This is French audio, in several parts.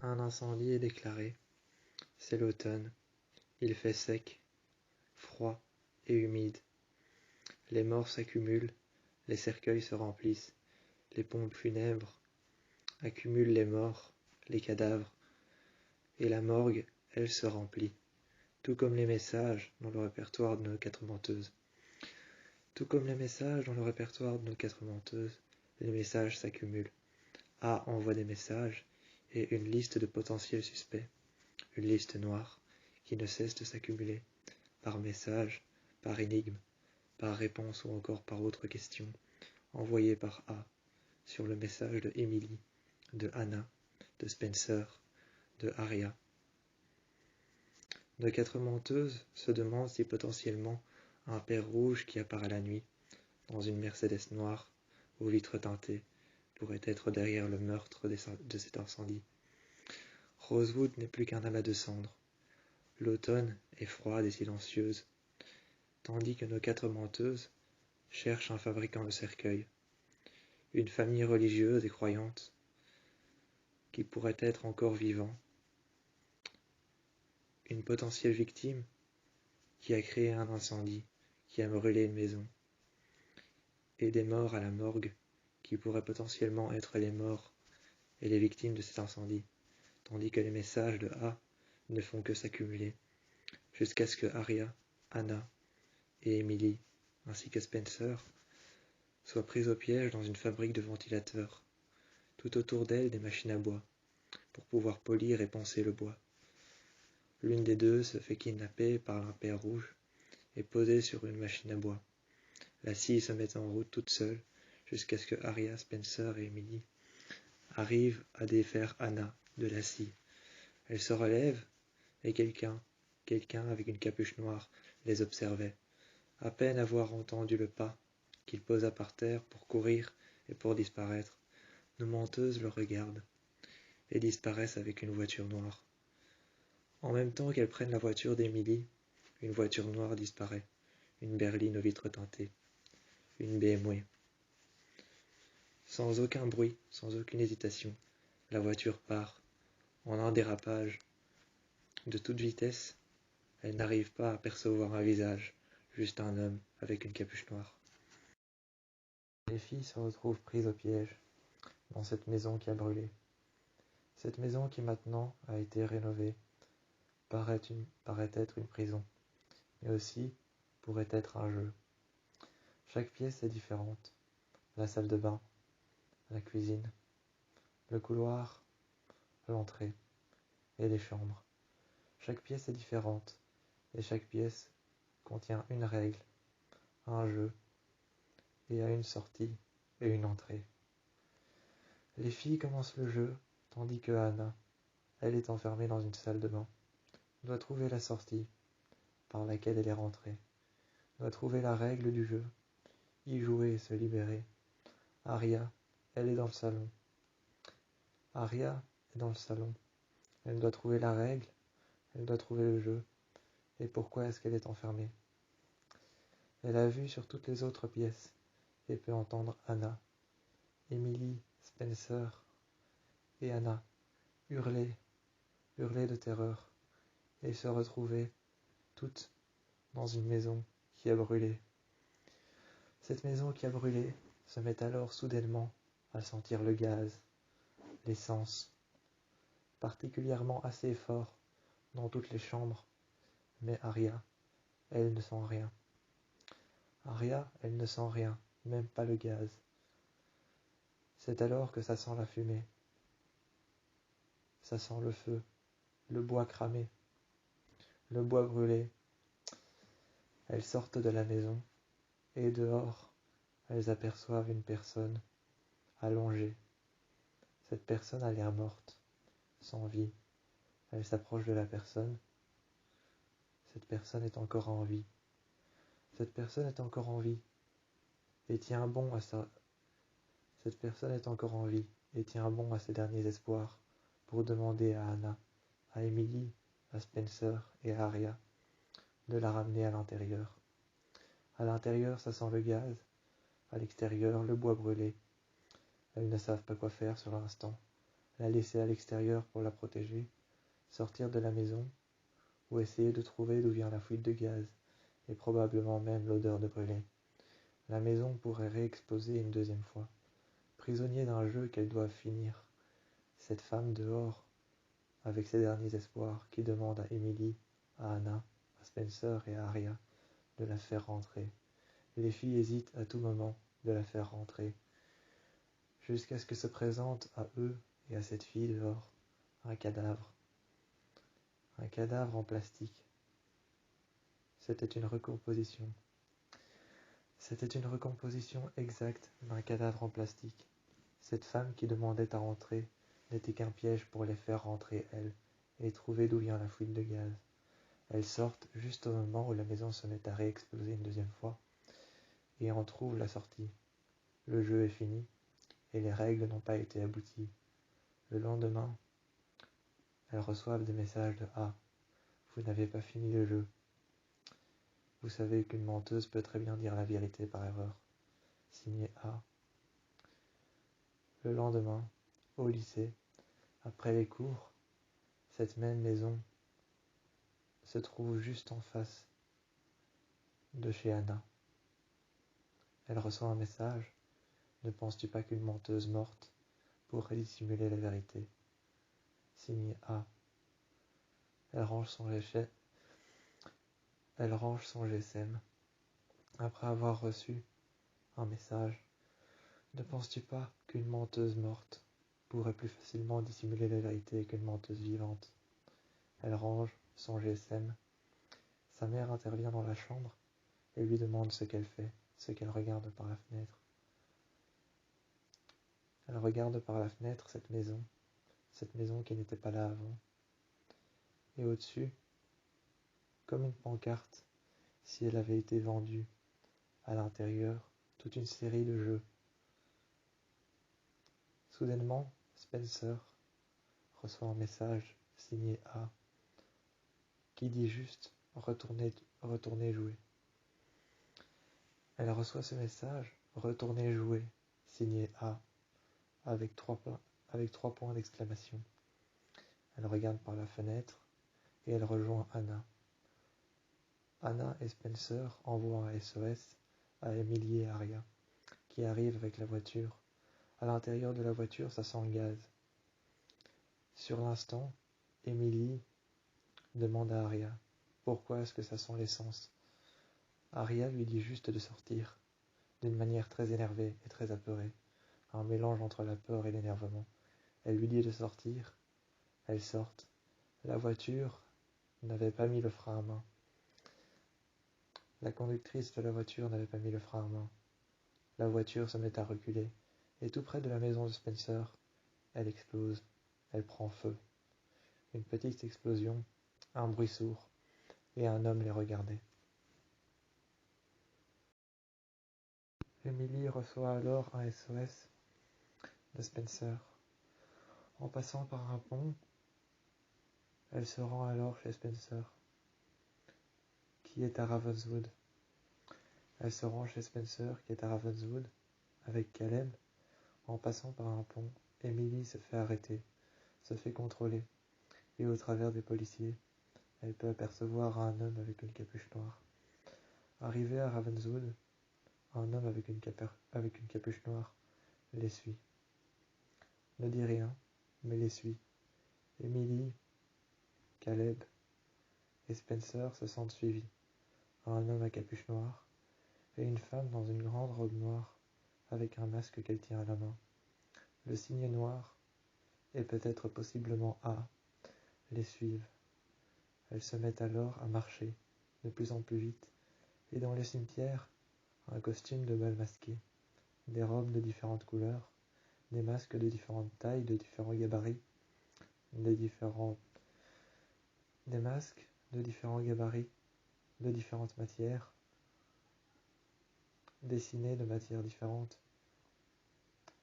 Un incendie est déclaré. C'est l'automne. Il fait sec, froid et humide. Les morts s'accumulent, les cercueils se remplissent, les pompes funèbres accumulent les morts, les cadavres, et la morgue, elle, se remplit, tout comme les messages dans le répertoire de nos quatre menteuses. Tout comme les messages dans le répertoire de nos quatre menteuses, les messages s'accumulent. A envoie des messages et une liste de potentiels suspects, une liste noire qui ne cesse de s'accumuler, par message, par énigme, par réponse ou encore par autre question, envoyée par A sur le message de Emily, de Anna, de Spencer, de Aria. Nos quatre menteuses se demandent si potentiellement un père rouge qui apparaît la nuit, dans une Mercedes noire, aux vitres teintées, pourrait être derrière le meurtre de cet incendie. Rosewood n'est plus qu'un amas de cendres. L'automne est froide et silencieuse, tandis que nos quatre menteuses cherchent un fabricant de cercueils, une famille religieuse et croyante qui pourrait être encore vivant, une potentielle victime qui a créé un incendie, qui a brûlé une maison, et des morts à la morgue qui pourraient potentiellement être les morts et les victimes de cet incendie, tandis que les messages de A ne font que s'accumuler, jusqu'à ce que Aria, Anna et Emily, ainsi que Spencer, soient prises au piège dans une fabrique de ventilateurs, tout autour d'elles des machines à bois, pour pouvoir polir et poncer le bois. L'une des deux se fait kidnapper par un père rouge et posée sur une machine à bois. La scie se met en route toute seule, jusqu'à ce que Aria, Spencer et Emily arrivent à défaire Anna de la scie. Elle se relève et quelqu'un avec une capuche noire les observait. À peine avoir entendu le pas qu'il posa par terre pour courir et pour disparaître, nos menteuses le regardent et disparaissent avec une voiture noire. En même temps qu'elles prennent la voiture d'Emily, une voiture noire disparaît, une berline aux vitres teintées, une BMW. Sans aucun bruit, sans aucune hésitation, la voiture part, en un dérapage. De toute vitesse, elle n'arrive pas à percevoir un visage, juste un homme avec une capuche noire. Les filles se retrouvent prises au piège, dans cette maison qui a brûlé. Cette maison qui maintenant a été rénovée paraît être une prison, mais aussi pourrait être un jeu. Chaque pièce est différente. La salle de bain, la cuisine, le couloir, l'entrée et les chambres. Chaque pièce est différente et chaque pièce contient une règle, un jeu et a une sortie et une entrée. Les filles commencent le jeu tandis que Anna, elle est enfermée dans une salle de bain, doit trouver la sortie par laquelle elle est rentrée, doit trouver la règle du jeu, y jouer et se libérer. Aria, elle est dans le salon. Aria est dans le salon. Elle doit trouver la règle, elle doit trouver le jeu. Et pourquoi est-ce qu'elle est enfermée? Elle a vu sur toutes les autres pièces et peut entendre Anna, Emily, Spencer et Anna hurler de terreur et se retrouver toutes dans une maison qui a brûlé. Cette maison qui a brûlé se met alors soudainement à sentir le gaz, l'essence, particulièrement assez fort dans toutes les chambres, mais Aria, elle ne sent rien. Aria, elle ne sent rien, même pas le gaz. C'est alors que ça sent la fumée. Ça sent le feu, le bois cramé, le bois brûlé. Elles sortent de la maison, et dehors, elles aperçoivent une personne allongée. Cette personne a l'air morte, sans vie. Elles s'approchent de la personne. Cette personne est encore en vie. Cette personne est encore en vie et tient bon à sa... Cette personne est encore en vie et tient bon à ses derniers espoirs pour demander à Anna, à Emily, à Spencer et à Aria de la ramener à l'intérieur. À l'intérieur, ça sent le gaz. À l'extérieur, le bois brûlé. Elles ne savent pas quoi faire sur l'instant. la laisser à l'extérieur pour la protéger, sortir de la maison, ou essayer de trouver d'où vient la fuite de gaz, et probablement même l'odeur de brûlé. La maison pourrait réexploser une deuxième fois. Prisonnier d'un jeu qu'elle doit finir, cette femme dehors, avec ses derniers espoirs, qui demande à Emily, à Anna, à Spencer et à Arya de la faire rentrer. Les filles hésitent à tout moment de la faire rentrer, jusqu'à ce que se présente à eux et à cette fille dehors un cadavre en plastique. C'était une recomposition exacte d'un cadavre en plastique. Cette femme qui demandait à rentrer n'était qu'un piège pour les faire rentrer, elles, et trouver d'où vient la fuite de gaz. Elles sortent juste au moment où la maison se met à réexploser une deuxième fois, et en trouvent la sortie. Le jeu est fini, et les règles n'ont pas été abouties. Le lendemain, elles reçoivent des messages de A. Vous n'avez pas fini le jeu. Vous savez qu'une menteuse peut très bien dire la vérité par erreur. Signé A. Le lendemain, au lycée, après les cours, cette même maison se trouve juste en face de chez Anna. Elle reçoit un message. Ne penses-tu pas qu'une menteuse morte pourrait dissimuler la vérité? Signé A. Elle range son GSM après avoir reçu un message. Ne penses-tu pas qu'une menteuse morte pourrait plus facilement dissimuler la vérité qu'une menteuse vivante? Elle range son GSM. Sa mère intervient dans la chambre et lui demande ce qu'elle fait, ce qu'elle regarde par la fenêtre. Elle regarde par la fenêtre cette maison qui n'était pas là avant. Et au-dessus, comme une pancarte, si elle avait été vendue à l'intérieur, toute une série de jeux. Soudainement, Spencer reçoit un message signé A qui dit juste retournez jouer. Elle reçoit ce message retournez jouer signé A avec trois points d'exclamation. Elle regarde par la fenêtre et elle rejoint Anna. Anna et Spencer envoient un SOS à Emily et Arya qui arrivent avec la voiture. À l'intérieur de la voiture, ça sent le gaz. Sur l'instant, Emily demande à Arya « Pourquoi est-ce que ça sent l'essence ?» Arya lui dit juste de sortir, d'une manière très énervée et très apeurée, un mélange entre la peur et l'énervement. Elle lui dit de sortir, elles sortent. La voiture n'avait pas mis le frein à main. La conductrice de la voiture n'avait pas mis le frein à main. La voiture se met à reculer, et tout près de la maison de Spencer, elle explose, elle prend feu. Une petite explosion, un bruit sourd, et un homme les regardait. Emily reçoit alors un SOS de Spencer. En passant par un pont, elle se rend alors chez Spencer, qui est à Ravenswood. Elle se rend chez Spencer, qui est à Ravenswood, avec Caleb. En passant par un pont, Emily se fait arrêter, se fait contrôler, et au travers des policiers, elle peut apercevoir un homme avec une capuche noire. Arrivé à Ravenswood, un homme avec une capuche noire les suit. Ne dit rien, mais les suit. Emily, Caleb et Spencer se sentent suivis. Un homme à capuche noire et une femme dans une grande robe noire avec un masque qu'elle tient à la main. Le signe noir, et peut-être possiblement A, les suivent. Elles se mettent alors à marcher de plus en plus vite, et dans le cimetière, un costume de bal masqué, des robes de différentes couleurs, des masques de différentes tailles, de différents gabarits, des masques de différents gabarits, de différentes matières, dessinés de matières différentes,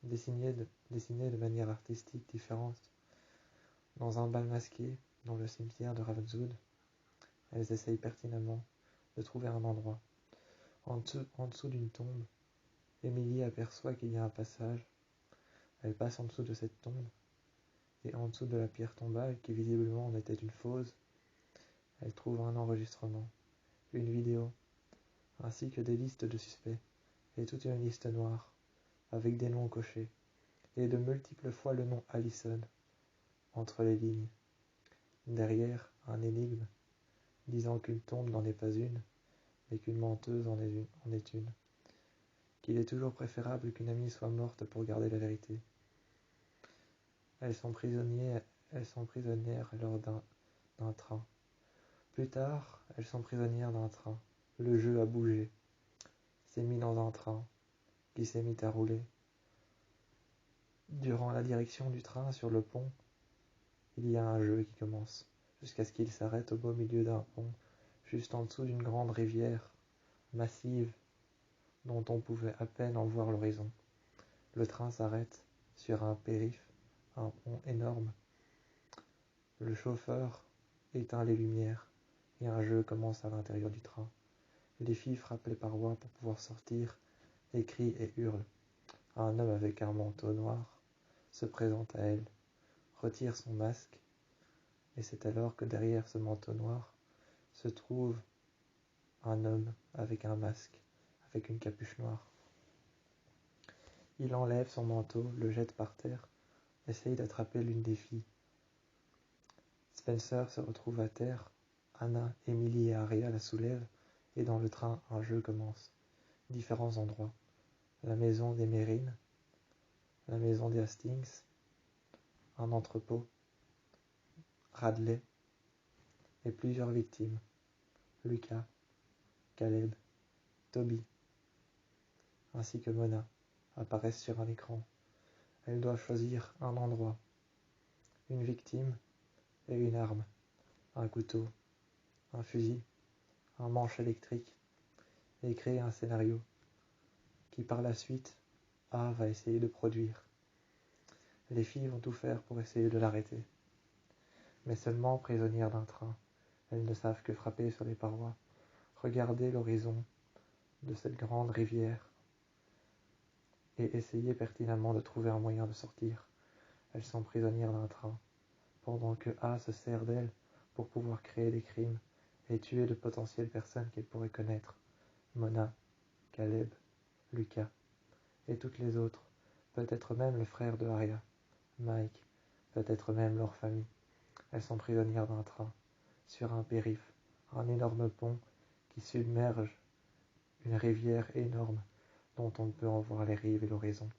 dessinés de manière artistique différente. Dans un bal masqué, dans le cimetière de Ravenswood, elles essayent pertinemment de trouver un endroit. En dessous d'une tombe, Emily aperçoit qu'il y a un passage. Elle passe en dessous de cette tombe et en dessous de la pierre tombale, qui visiblement en était une fausse, elle trouve un enregistrement, une vidéo, ainsi que des listes de suspects, et toute une liste noire, avec des noms cochés, et de multiples fois le nom Allison, entre les lignes. Derrière, un énigme, disant qu'une tombe n'en est pas une, mais qu'une menteuse en est une. Qu'il est toujours préférable qu'une amie soit morte pour garder la vérité. Elles sont prisonnières lors d'un train. Plus tard, elles sont prisonnières d'un train. Le jeu a bougé, s'est mis dans un train, qui s'est mis à rouler. Durant la direction du train sur le pont, il y a un jeu qui commence, jusqu'à ce qu'il s'arrête au beau milieu d'un pont, juste en dessous d'une grande rivière, massive, dont on pouvait à peine en voir l'horizon. Le train s'arrête sur un périph', un pont énorme. Le chauffeur éteint les lumières et un jeu commence à l'intérieur du train. Les filles frappent les parois pour pouvoir sortir et crient et hurlent. Un homme avec un manteau noir se présente à elles, retire son masque, et c'est alors que derrière ce manteau noir se trouve un homme avec un masque, avec une capuche noire. Il enlève son manteau, le jette par terre, essaye d'attraper l'une des filles. Spencer se retrouve à terre, Anna, Emily et Aria la soulèvent, et dans le train, un jeu commence. Différents endroits. La maison des Mérines, la maison des Hastings, un entrepôt, Radley, et plusieurs victimes. Lucas, Caleb, Toby, ainsi que Mona, apparaissent sur un écran. Elle doit choisir un endroit, une victime et une arme, un couteau, un fusil, un manche électrique, et créer un scénario qui par la suite A va essayer de produire. Les filles vont tout faire pour essayer de l'arrêter, mais seulement prisonnières d'un train. Elles ne savent que frapper sur les parois, regarder l'horizon de cette grande rivière et essayer pertinemment de trouver un moyen de sortir. Elles sont prisonnières d'un train, pendant que A se sert d'elles pour pouvoir créer des crimes et tuer de potentielles personnes qu'elle pourrait connaître. Mona, Caleb, Lucas et toutes les autres, peut-être même le frère de Aria, Mike, peut-être même leur famille. Elles sont prisonnières d'un train, sur un périph', un énorme pont qui submerge une rivière énorme dont on ne peut en voir les rives et l'horizon.